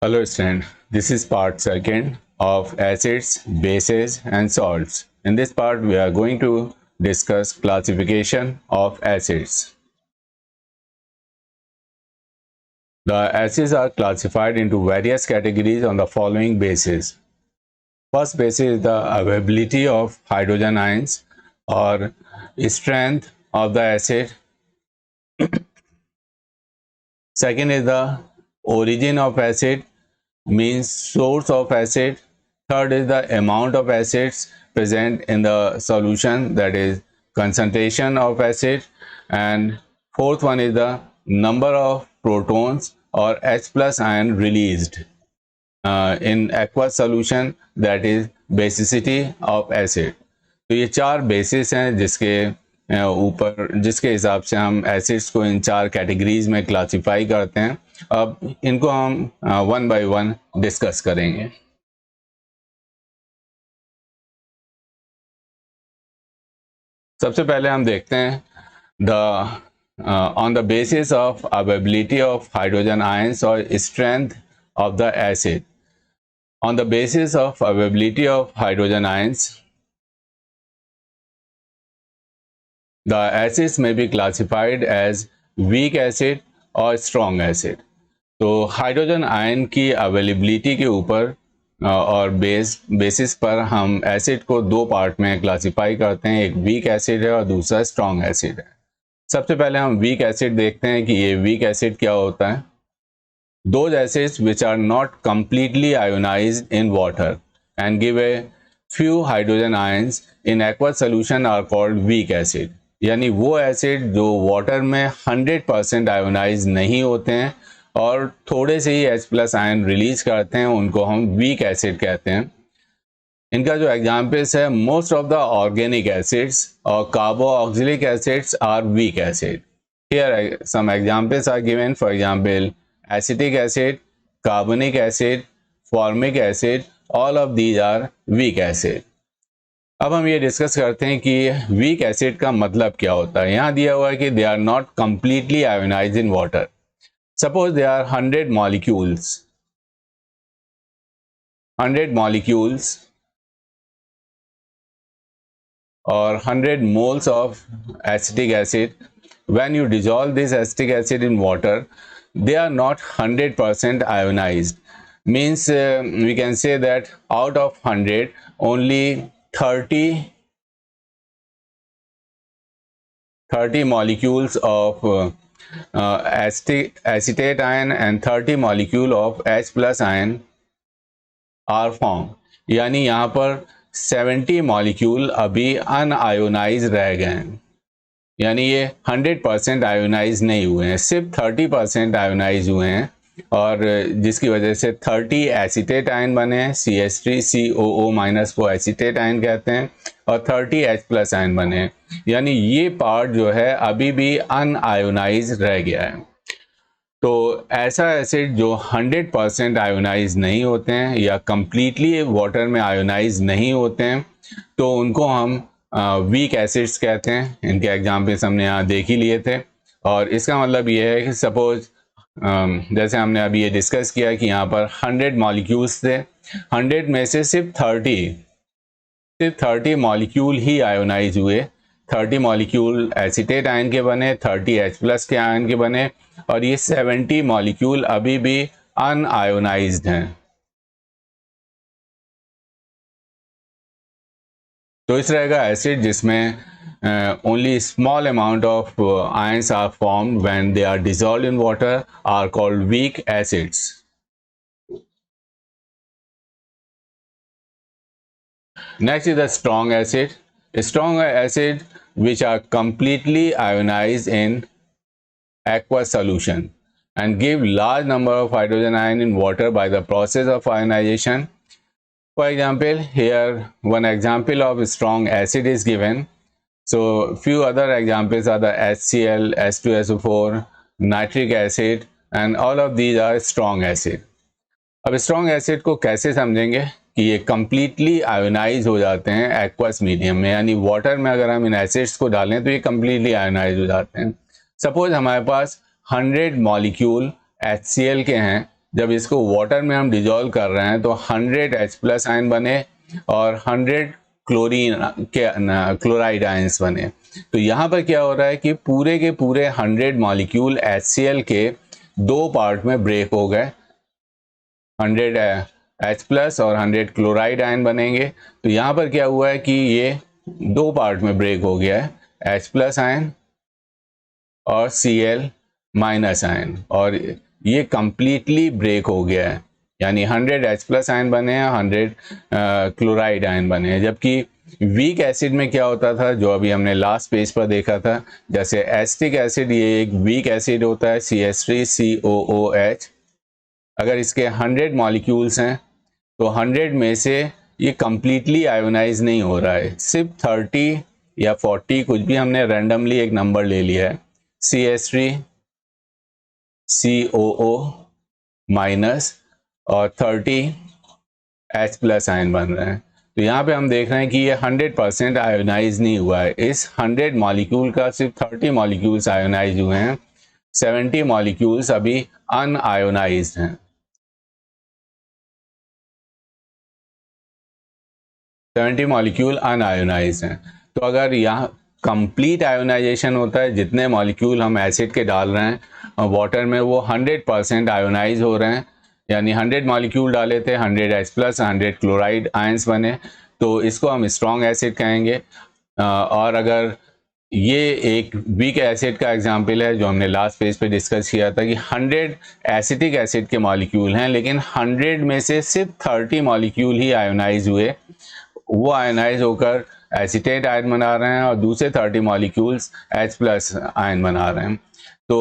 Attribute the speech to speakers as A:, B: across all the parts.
A: Hello student, this is part second of acids, bases and salts. In this part we are going to discuss classification of acids. The acids are classified into various categories on the following basis. First basis is the availability of hydrogen ions or strength of the acid. Second is the origin of acid, means source of acid. Third is the amount of acids present in the solution, that is concentration of acid. And fourth one is the number of protons or H plus ion released in aqueous solution, that is basicity of acid. तो ये चार basis हैं जिसके हिसाब से हम acids को इन चार कैटेगरीज में क्लासिफाई करते हैं. अब इनको हम वन बाय वन डिस्कस करेंगे. सबसे पहले हम देखते हैं on the basis of availability of hydrogen ions और strength of the acid. On the basis of availability of hydrogen ions, the acids may be classified as weak acid और strong acid. तो hydrogen ion की availability के ऊपर और basis पर हम acid को दो पार्ट में क्लासिफाई करते हैं. एक वीक एसिड है और दूसरा स्ट्रॉन्ग एसिड है. सबसे पहले हम वीक एसिड देखते हैं कि ये वीक एसिड क्या होता है. Those acids which are not completely ionized in water and give a few hydrogen ions in aqueous solution are called weak acid. यानी वो एसिड जो वाटर में 100% आयोनाइज नहीं होते हैं और थोड़े से ही H प्लस आयन रिलीज करते हैं, उनको हम वीक एसिड कहते हैं. इनका जो एग्जाम्पल्स है, most of the organic acids और carboxylic acids are weak acid. Here some examples are given. For example acetic acid, carbonic acid, formic acid, all of these are weak acid. अब हम ये discuss करते हैं कि weak acid का मतलब क्या होता है. यहाँ दिया हुआ है कि they are not completely ionize in water. Suppose they are 100 molecules or 100 moles of acetic acid. When you dissolve this acetic acid in water, they are not 100% ionized. Means we can say that out of 100, only 30 molecules of acetate ion and 30 molecule of H plus ion are formed. यानी यहाँ पर 70 molecule अभी un-ionised रह गए हैं. यानी ये 100% ionise नहीं हुए हैं, सिर्फ 30% आयोनाइज हुए हैं, और जिसकी वजह से 30 एसिटेट आयन बने हैं, CH3COO- को एसिटेट आयन कहते हैं, और 30 H प्लस आयन बने हैं. यानी ये पार्ट जो है अभी भी अनआयोनाइज रह गया है. तो ऐसा एसिड जो 100% आयोनाइज नहीं होते हैं या कम्प्लीटली वाटर में आयोनाइज नहीं होते हैं, तो उनको हम वीक एसिड्स कहते हैं. इनके एग्जाम्पल्स हमने यहाँ देख ही लिए थे. और इसका मतलब ये है कि सपोज जैसे हमने अभी ये डिस्कस किया कि यहाँ पर 100 मॉलिक्यूल्स थे, 100 में से सिर्फ 30 मॉलिक्यूल ही आयोनाइज हुए. 30 मॉलिक्यूल एसिटेट आयन के बने, 30 H प्लस के आयन के बने, और ये 70 मॉलिक्यूल अभी भी अनआयोनाइज्ड हैं. तो इस रहेगा एसिड जिसमें only small amount of ions are formed when they are dissolved in water are called weak acids. Next is the strong acid. Strong acid which are completely ionized in aqueous solution and give large number of hydrogen ion in water by the process of ionization. For example, here one example of strong acid is given. So few other examples are the HCl, H2SO4, nitric acid, and all of these are strong acid. अब strong acid को कैसे समझेंगे कि ये completely ionise हो जाते हैं aqueous medium में, यानी वाटर में अगर हम इन एसिड्स को डालें तो ये completely आयोनाइज हो जाते हैं. सपोज हमारे पास 100 मॉलिक्यूल HCl के हैं जब इसको वाटर में हम डिजोल्व कर रहे हैं तो 100 H+ आयन बने और 100 क्लोरीन के क्लोराइड आयंस बने। तो यहाँ पर क्या हो रहा है कि पूरे के पूरे 100 मॉलिक्यूल HCl के दो पार्ट में ब्रेक हो गए, 100 H+ और 100 क्लोराइड आयन बनेंगे। तो यहाँ पर क्या हुआ है कि ये दो पार्ट में ब्रेक हो गया है, H+ आयन और Cl- आयन, और ये कंप्लीटली ब्रेक हो गया है, यानी 100 H+ आयन बने हैं, 100 क्लोराइड आयन बने हैं। जबकि वीक एसिड में क्या होता था, जो अभी हमने लास्ट पेज पर देखा था, जैसे एसिटिक एसिड, ये एक वीक एसिड होता है, CH3COOH। अगर इसके 100 मॉलिक्यूल्स हैं तो 100 में से ये कंप्लीटली आयोनाइज नहीं हो रहा है, सिर्फ 30 या 40, कुछ भी हमने रैंडमली एक नंबर ले लिया है, CH3COO- और 30 H+ आयन बन रहे हैं। तो यहाँ पे हम देख रहे हैं कि ये 100% आयोनाइज नहीं हुआ है। इस 100 मॉलिक्यूल का सिर्फ 30 मॉलिक्यूल्स आयोनाइज हुए हैं, 70 मॉलिक्यूल्स अभी अनआयोनाइज्ड हैं। 70 मॉलिक्यूल अनआयोनाइज्ड हैं। तो अगर यहाँ कंप्लीट आयोनाइजेशन होता है, जितने मॉलिक्यूल हम एसिड के डाल रहे हैं वाटर में वो 100% आयोनाइज हो रहे हैं, यानी 100 मॉलिक्यूल डाले थे, 100 H+ 100 क्लोराइड आयंस बने, तो इसको हम स्ट्रॉन्ग एसिड कहेंगे। और अगर ये एक वीक एसिड का एग्जाम्पल है जो हमने लास्ट पेज पे डिस्कस किया था कि 100 एसिटिक एसिड के मॉलिक्यूल हैं, लेकिन 100 में से सिर्फ 30 मॉलिक्यूल ही आयोनाइज हुए, वो आयनाइज होकर एसिटेट आयन बना रहे हैं और दूसरे 30 मॉलिक्यूल्स H+ आयन बना रहे हैं। तो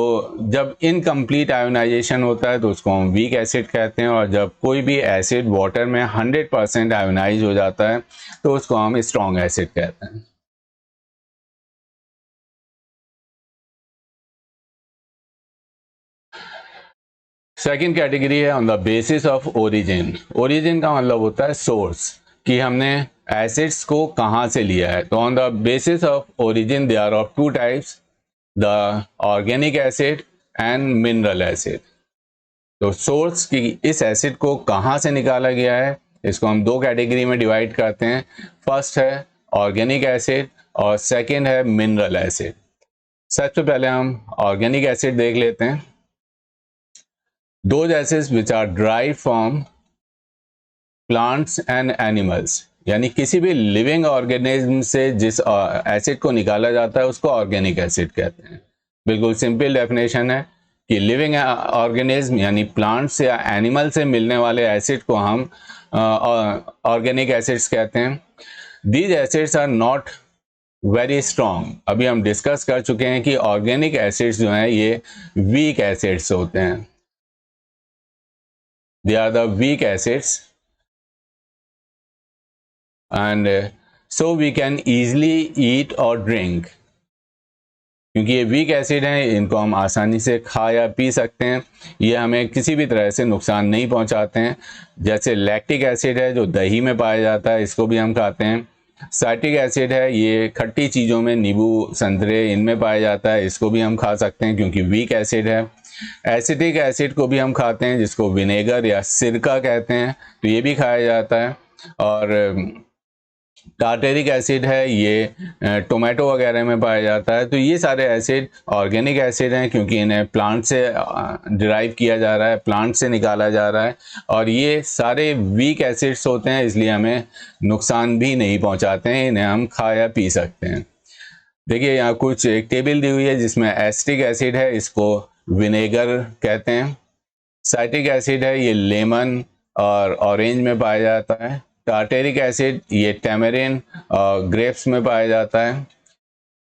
A: जब इनकम्प्लीट आयोनाइजेशन होता है तो उसको हम वीक एसिड कहते हैं, और जब कोई भी एसिड वाटर में 100% आयोनाइज हो जाता है तो उसको हम स्ट्रॉन्ग एसिड कहते हैं। सेकेंड कैटेगरी है on the basis of origin. Origin का मतलब होता है सोर्स, कि हमने एसिड्स को कहाँ से लिया है। तो on the basis of origin there are two types, the organic acid and mineral acid. तो सोर्स की इस एसिड को कहाँ से निकाला गया है, इसको हम दो कैटेगरी में डिवाइड करते हैं। फर्स्ट है ऑर्गेनिक एसिड और सेकंड है मिनरल एसिड। सबसे पहले हम ऑर्गेनिक एसिड देख लेते हैं। Those acids which are derived from plants and animals, यानी किसी भी लिविंग ऑर्गेनिज्म से जिस एसिड को निकाला जाता है उसको ऑर्गेनिक एसिड कहते हैं। बिल्कुल सिंपल डेफिनेशन है कि लिविंग ऑर्गेनिज्म यानी प्लांट्स या एनिमल से मिलने वाले एसिड को हम ऑर्गेनिक एसिड्स कहते हैं। These acids are not very strong. अभी हम डिस्कस कर चुके हैं कि ऑर्गेनिक एसिड्स जो हैं ये वीक एसिड्स होते हैं, they are the weak acids, and so we can easily eat or drink। क्योंकि ये वीक एसिड हैं, इनको हम आसानी से खा या पी सकते हैं, ये हमें किसी भी तरह से नुकसान नहीं पहुंचाते हैं। जैसे लैक्टिक एसिड है जो दही में पाया जाता है, इसको भी हम खाते हैं। साइट्रिक एसिड है, ये खट्टी चीज़ों में नींबू संतरे इनमें पाया जाता है, इसको भी हम खा सकते हैं क्योंकि वीक एसिड है। एसिटिक एसिड को भी हम खाते हैं, जिसको विनेगर या सिरका कहते हैं, तो ये भी खाया जाता है। और टार्टेरिक एसिड है, ये टोमेटो वगैरह में पाया जाता है। तो ये सारे एसिड ऑर्गेनिक एसिड हैं क्योंकि इन्हें प्लांट से डिराइव किया जा रहा है, प्लांट से निकाला जा रहा है, और ये सारे वीक एसिड्स होते हैं, इसलिए हमें नुकसान भी नहीं पहुंचाते हैं, इन्हें हम खा या पी सकते हैं। देखिए यहाँ कुछ एक टेबल दी हुई है जिसमें एसिटिक एसिड है, इसको विनेगर कहते हैं। साइट्रिक एसिड है, ये लेमन और ऑरेंज में पाया जाता है। टार्टेरिक एसिड ये टैमरिन और ग्रेप्स में पाया जाता है।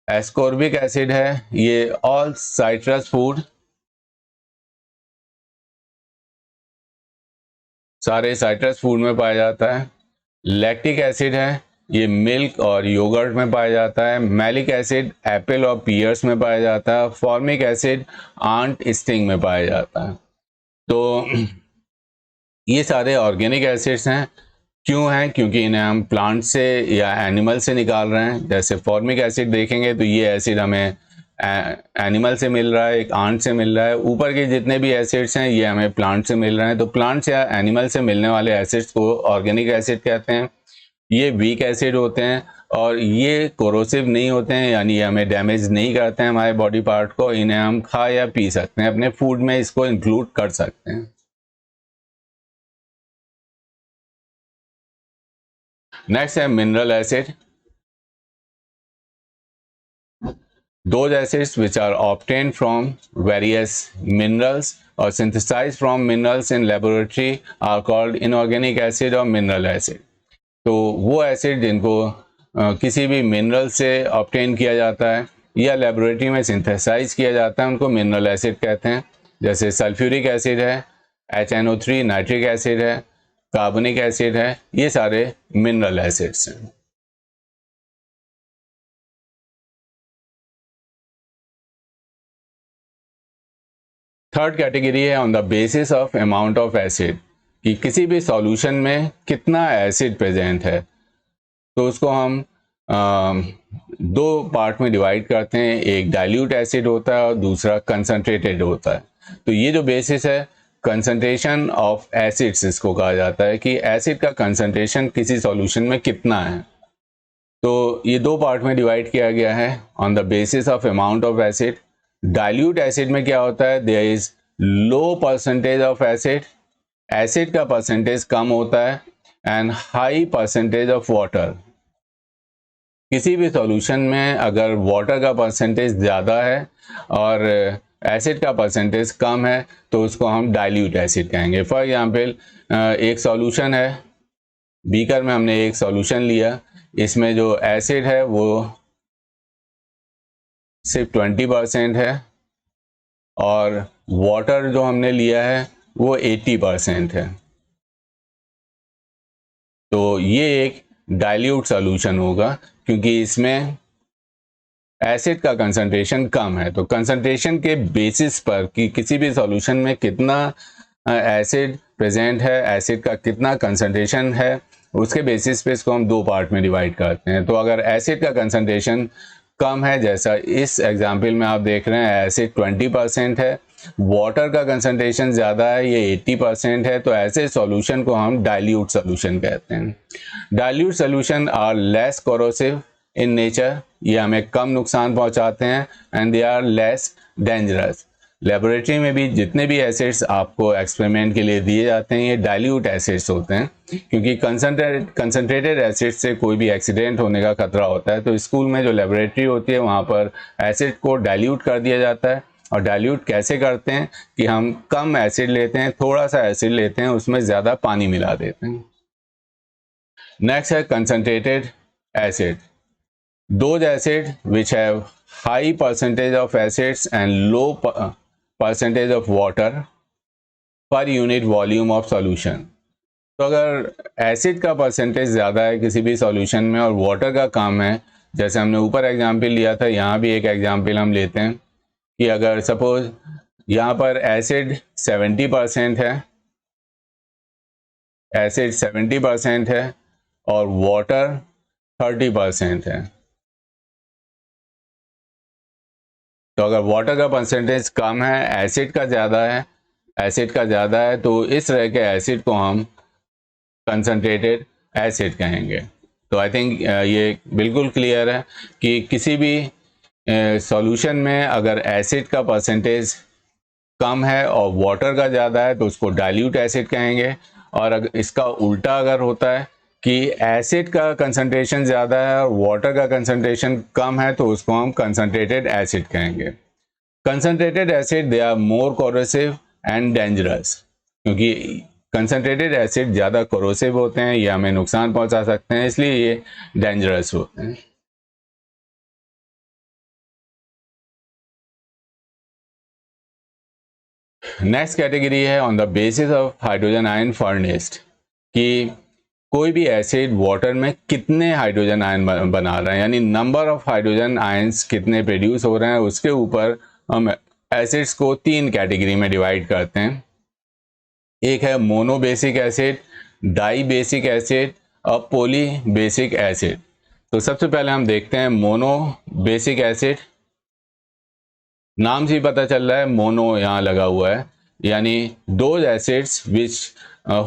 A: एस्कॉर्बिक एसिड है, ये ऑल साइट्रस फूड, सारे साइट्रस फूड में पाया जाता है। लैक्टिक एसिड है, ये मिल्क और योगर्ट में पाया जाता है। मैलिक एसिड एप्पल और पियर्स में पाया जाता है। फॉर्मिक एसिड आंट स्टिंग में पाया जाता है। तो ये सारे ऑर्गेनिक एसिड्स हैं। क्यों हैं? क्योंकि इन्हें हम प्लांट से या एनिमल से निकाल रहे हैं। जैसे फॉर्मिक एसिड देखेंगे तो ये एसिड हमें एनिमल से मिल रहा है, एक आंट से मिल रहा है। ऊपर के जितने भी एसिड्स हैं ये हमें प्लांट से मिल रहे हैं। तो प्लांट्स या एनिमल से मिलने वाले एसिड्स को ऑर्गेनिक एसिड कहते हैं। ये वीक एसिड होते हैं और ये कोरोसिव नहीं होते हैं, यानी ये हमें डैमेज नहीं करते हैं हमारे बॉडी पार्ट को। इन्हें हम खा या पी सकते हैं, अपने फूड में इसको इंक्लूड कर सकते हैं। नेक्स्ट है mineral acid. Those acids which are obtained from various minerals or synthesized from minerals in laboratory are called inorganic acid or mineral acid. तो वो एसिड जिनको किसी भी मिनरल से ऑब्टेन किया जाता है या लेबोरेटरी में सिंथेसाइज किया जाता है उनको मिनरल एसिड कहते हैं। जैसे सल्फ्यूरिक एसिड है, HNO3 नाइट्रिक एसिड है, कार्बनिक एसिड है, ये सारे मिनरल एसिड्स हैं। थर्ड कैटेगरी है on the basis of amount of acid, कि किसी भी सॉल्यूशन में कितना एसिड प्रेजेंट है। तो उसको हम दो पार्ट में डिवाइड करते हैं, एक डाइल्यूट एसिड होता है और दूसरा कंसनट्रेटेड होता है। तो ये जो बेसिस है, कंसंट्रेशन ऑफ एसिड्स इसको कहा जाता है, कि एसिड का कंसंट्रेशन किसी सॉल्यूशन में कितना है। तो ये दो पार्ट में डिवाइड किया गया है on the basis of amount of acid. Dilute acid में क्या होता है, there is low percentage of acid, acid का परसेंटेज कम होता है, and high percentage of water. किसी भी सॉल्यूशन में अगर वाटर का परसेंटेज ज़्यादा है और एसिड का परसेंटेज कम है तो उसको हम डाइल्यूट एसिड कहेंगे। फॉर एग्जांपल एक सॉल्यूशन है, बीकर में हमने एक सॉल्यूशन लिया, इसमें जो एसिड है वो सिर्फ 20% है और वाटर जो हमने लिया है वो 80% है। तो ये एक डाइल्यूट सॉल्यूशन होगा क्योंकि इसमें एसिड का कंसंट्रेशन कम है। तो कंसंट्रेशन के बेसिस पर कि किसी भी सॉल्यूशन में कितना एसिड प्रेजेंट है, एसिड का कितना कंसंट्रेशन है, उसके बेसिस पे इसको हम दो पार्ट में डिवाइड करते हैं। तो अगर एसिड का कंसंट्रेशन कम है, जैसा इस एग्जाम्पल में आप देख रहे हैं एसिड 20% है, वाटर का कंसंट्रेशन ज़्यादा है, ये 80% है, तो ऐसे सॉल्यूशन को हम डाइल्यूट सॉल्यूशन कहते हैं। Dilute solution are less corrosive in nature, ये हमें कम नुकसान पहुंचाते हैं, and they are less dangerous. Laboratory में भी जितने भी एसिड्स आपको एक्सपेरिमेंट के लिए दिए जाते हैं ये डाइल्यूट एसिड्स होते हैं, क्योंकि कंसनट्रेटेड एसिड से कोई भी एक्सीडेंट होने का खतरा होता है। तो स्कूल में जो लेबोरेटरी होती है वहाँ पर एसिड को डाइल्यूट कर दिया जाता है। और डाइल्यूट कैसे करते हैं कि हम कम एसिड लेते हैं, थोड़ा सा एसिड लेते हैं, उसमें ज़्यादा पानी मिला देते हैं। नेक्स्ट है concentrated acid. Those acid which have high percentage of acids and low percentage of water per unit volume of solution। तो अगर एसिड का परसेंटेज ज़्यादा है किसी भी सॉल्यूशन में और वाटर का कम है, जैसे हमने ऊपर एग्जांपल लिया था, यहाँ भी एक एग्जांपल हम लेते हैं कि अगर सपोज यहाँ पर एसिड 70% है, एसिड 70% है और वाटर 30% है। तो अगर वाटर का परसेंटेज कम है, एसिड का ज़्यादा है, तो इस तरह के एसिड को हम कंसनट्रेटेड एसिड कहेंगे। तो आई थिंक ये बिल्कुल क्लियर है कि किसी भी सॉल्यूशन में अगर एसिड का परसेंटेज कम है और वाटर का ज़्यादा है तो उसको डाइल्यूट एसिड कहेंगे। और अगर इसका उल्टा अगर होता है कि एसिड का कंसंट्रेशन ज़्यादा है और वाटर का कंसंट्रेशन कम है तो उसको हम कंसंट्रेटेड एसिड कहेंगे। Concentrated acid they are more corrosive and dangerous, क्योंकि कंसंट्रेटेड एसिड ज़्यादा कोरोसिव होते हैं, ये हमें नुकसान पहुंचा सकते हैं, इसलिए ये डेंजरस होते हैं। नेक्स्ट कैटेगरी है on the basis of hydrogen ion furnished, कि कोई भी एसिड वाटर में कितने हाइड्रोजन आयन बना रहे हैं, यानी नंबर ऑफ हाइड्रोजन आयंस कितने प्रोड्यूस हो रहे हैं, उसके ऊपर हम एसिड्स को तीन कैटेगरी में डिवाइड करते हैं। एक है mono basic acid, di basic acid और पॉली बेसिक एसिड। तो सबसे पहले हम देखते हैं मोनो बेसिक एसिड। नाम से ही पता चल रहा है मोनो यहाँ लगा हुआ है, यानी those acids which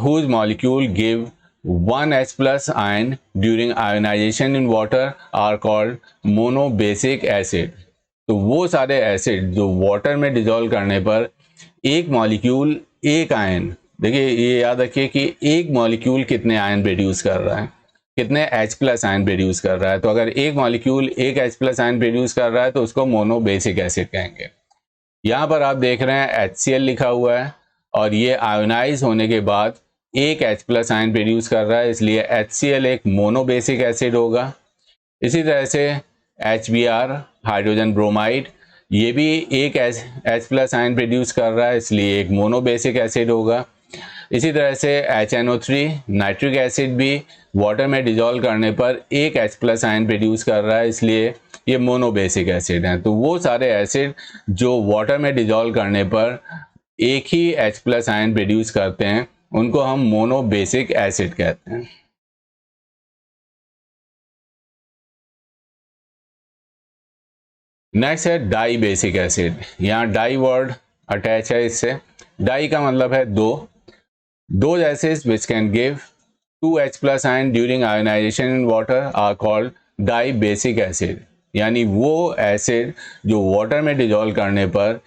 A: whose molecule give 1 H plus ion during ionization in water are called monobasic acid। तो वो सारे एसिड जो वाटर में डिजोल्व करने पर एक मॉलिक्यूल एक आयन, देखिए ये याद रखिए कि एक मॉलिक्यूल कितने आयन प्रोड्यूस कर रहा है, कितने H प्लस आयन प्रोड्यूस कर रहा है। तो अगर एक मॉलिक्यूल एक H प्लस आयन प्रोड्यूस कर रहा है तो उसको मोनोबेसिक एसिड कहेंगे। यहाँ पर आप देख रहे हैं HCl लिखा हुआ है और ये आयोनाइज होने के बाद एक H प्लस आयन प्रोड्यूस कर रहा है, इसलिए HCl एक मोनोबेसिक एसिड होगा। इसी तरह से HBr हाइड्रोजन ब्रोमाइड, ये भी एक H प्लस आयन प्रोड्यूस कर रहा है, इसलिए एक मोनोबेसिक एसिड होगा। इसी तरह से HNO3 नाइट्रिक एसिड भी वाटर में डिजोल्व करने पर एक H प्लस आयन प्रोड्यूस कर रहा है, इसलिए ये मोनोबेसिक एसिड हैं। तो वो सारे एसिड जो वाटर में डिजोल्व करने पर एक ही H प्लस आयन प्रोड्यूस करते हैं उनको हम मोनोबेसिक एसिड कहते हैं। नेक्स्ट है डाई बेसिक एसिड। यहाँ डाई वर्ड अटैच है इससे। डाई का मतलब है दो। Those acids which can give 2 H plus ion during ionization in water are called dibasic acid। यानी वो एसिड जो वाटर में डिजोल्व करने पर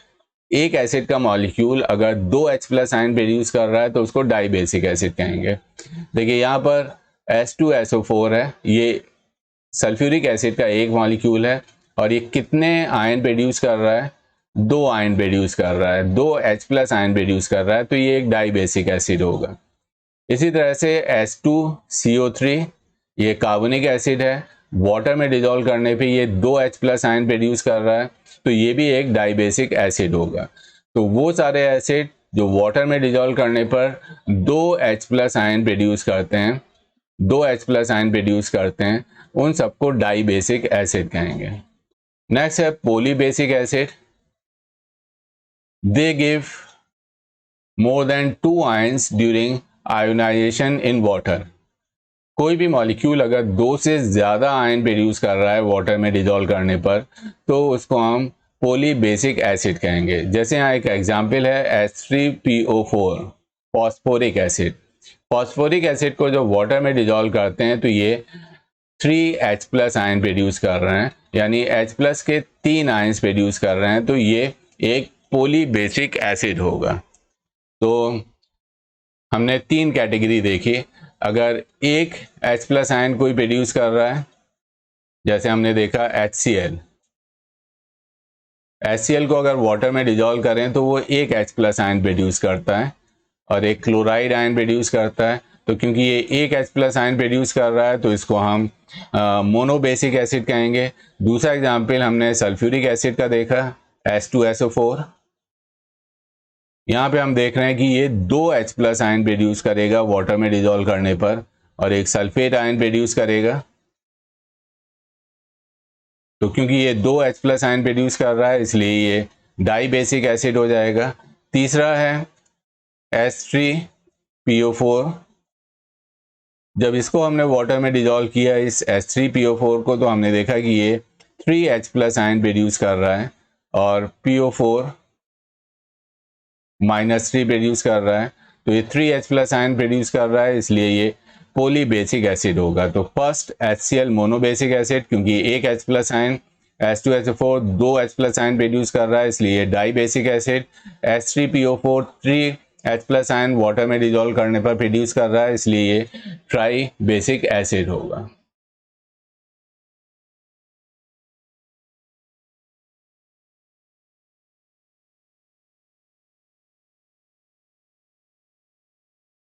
A: एक एसिड का मॉलिक्यूल अगर 2 H प्लस आयन प्रोड्यूस कर रहा है तो उसको डाइबेसिक एसिड कहेंगे। देखिए यहाँ पर H2SO4 है, ये सल्फ्यूरिक एसिड का एक मॉलिक्यूल है और ये कितने आयन प्रोड्यूस कर रहा है, 2 आयन प्रोड्यूस कर रहा है, 2 H प्लस आयन प्रोड्यूस कर रहा है, तो ये एक डाइबेसिक एसिड होगा। इसी तरह से H2CO3 ये कार्बोनिक एसिड है, वाटर में डिजोल्व करने पे ये 2 H प्लस आयन प्रोड्यूस कर रहा है, तो ये भी एक डाइबेसिक एसिड होगा। तो वो सारे एसिड जो वाटर में डिजोल्व करने पर 2 H प्लस आयन प्रोड्यूस करते हैं, 2 H प्लस आयन प्रोड्यूस करते हैं, उन सबको डाइबेसिक एसिड कहेंगे। नेक्स्ट है polybasic acid. They give more than 2 ions during ionization in water। कोई भी मॉलिक्यूल अगर 2 से ज़्यादा आयन प्रोड्यूस कर रहा है वाटर में डिजोल्व करने पर तो उसको हम पॉलीबेसिक एसिड कहेंगे। जैसे यहाँ एक एग्जांपल है H3PO4 phosphoric acid. Phosphoric acid को जब वाटर में डिजोल्व करते हैं तो ये 3H प्लस आयन प्रोड्यूस कर रहे हैं, यानी H प्लस के 3 आयन्स प्रोड्यूस कर रहे हैं, तो ये एक पॉलीबेसिक एसिड होगा। तो हमने 3 कैटेगरी देखी। अगर एक H प्लस आयन कोई प्रोड्यूस कर रहा है, जैसे हमने देखा HCl को अगर वाटर में डिजोल्व करें तो वो एक H प्लस आयन प्रोड्यूस करता है और एक क्लोराइड आयन प्रोड्यूस करता है। तो क्योंकि ये एक H प्लस आयन प्रोड्यूस कर रहा है तो इसको हम मोनोबेसिक एसिड कहेंगे। दूसरा एग्जाम्पल हमने सल्फ्यूरिक एसिड का देखा H2SO4। यहाँ पे हम देख रहे हैं कि ये 2 H प्लस आयन प्रोड्यूस करेगा वाटर में डिजोल्व करने पर और एक सल्फेट आयन प्रोड्यूस करेगा। तो क्योंकि ये 2 H प्लस आयन प्रोड्यूस कर रहा है इसलिए ये डाइबेसिक एसिड हो जाएगा। तीसरा है H3PO4। जब इसको हमने वाटर में डिजोल्व किया इस H3PO4 को तो हमने देखा कि ये 3H प्लस आयन प्रोड्यूस कर रहा है और PO4 -3 प्रोड्यूस कर रहा है। तो ये 3H प्लस आयन प्रोड्यूस कर रहा है इसलिए ये पॉलीबेसिक एसिड होगा। तो फर्स्ट HCl मोनोबेसिक एसिड, क्योंकि एक H plus ion, H2SO4 2 H plus ion produce कर रहा है इसलिए dibasic acid. H3PO4 3H plus ion water में डिजोल्व करने पर प्रोड्यूस कर रहा है इसलिए ये ट्राई बेसिक एसिड होगा।